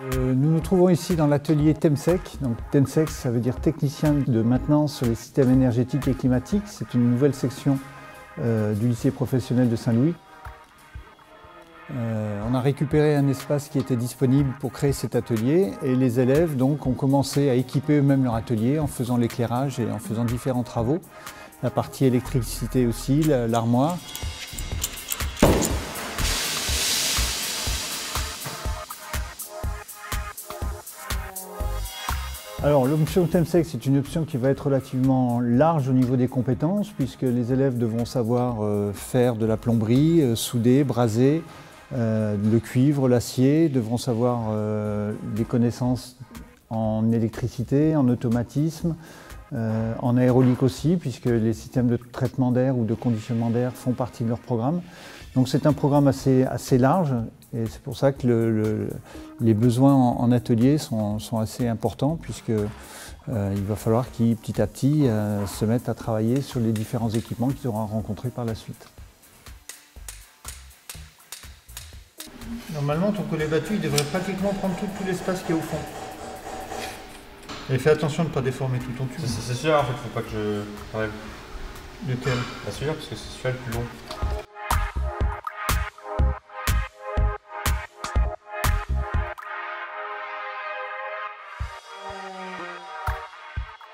Nous nous trouvons ici dans l'atelier TEMSEC. Donc, TEMSEC, ça veut dire technicien de maintenance sur les systèmes énergétiques et climatiques. C'est une nouvelle section du lycée professionnel de Saint-Louis. On a récupéré un espace qui était disponible pour créer cet atelier et les élèves donc, ont commencé à équiper eux-mêmes leur atelier en faisant l'éclairage et en faisant différents travaux. La partie électricité aussi, l'armoire. Alors l'option TEMSEC, c'est une option qui va être relativement large au niveau des compétences puisque les élèves devront savoir faire de la plomberie, souder, braser, le cuivre, l'acier, devront savoir des connaissances en électricité, en automatisme, en aérolique aussi puisque les systèmes de traitement d'air ou de conditionnement d'air font partie de leur programme. Donc c'est un programme assez large et c'est pour ça que les besoins en atelier sont assez importants puisque il va falloir qu'ils petit à petit se mettent à travailler sur les différents équipements qu'ils auront rencontrés par la suite. Normalement ton collet battu il devrait pratiquement prendre tout l'espace qui est au fond. Et fais attention de ne pas déformer tout ton tube. C'est sûr, en fait, faut pas que je enlève. Lequel? Celui-là, parce que c'est celui-là le plus long.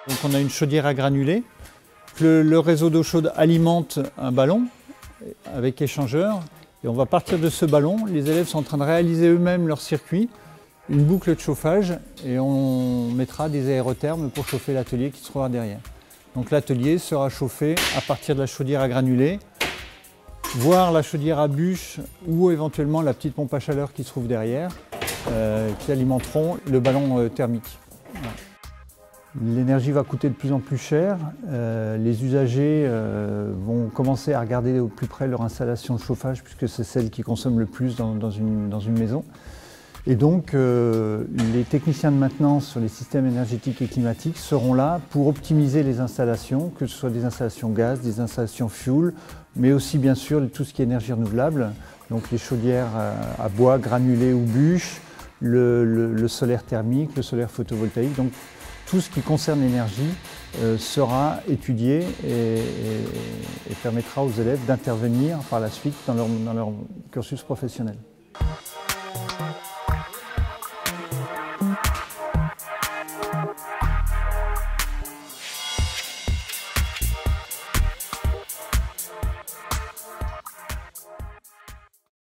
Donc on a une chaudière à granulés. Le réseau d'eau chaude alimente un ballon avec échangeur. Et on va partir de ce ballon. Les élèves sont en train de réaliser eux-mêmes leur circuit, une boucle de chauffage et on mettra des aérothermes pour chauffer l'atelier qui se trouvera derrière. Donc l'atelier sera chauffé à partir de la chaudière à granulés, voire la chaudière à bûche ou éventuellement la petite pompe à chaleur qui se trouve derrière, qui alimenteront le ballon thermique. Voilà. L'énergie va coûter de plus en plus cher. Les usagers vont commencer à regarder au plus près leur installation de chauffage puisque c'est celle qui consomme le plus dans une maison. Et donc, les techniciens de maintenance sur les systèmes énergétiques et climatiques seront là pour optimiser les installations, que ce soit des installations gaz, des installations fuel, mais aussi bien sûr tout ce qui est énergie renouvelable, donc les chaudières à bois, granulés ou bûches, le solaire thermique, le solaire photovoltaïque. Donc, tout ce qui concerne l'énergie sera étudié et permettra aux élèves d'intervenir par la suite dans leur cursus professionnel.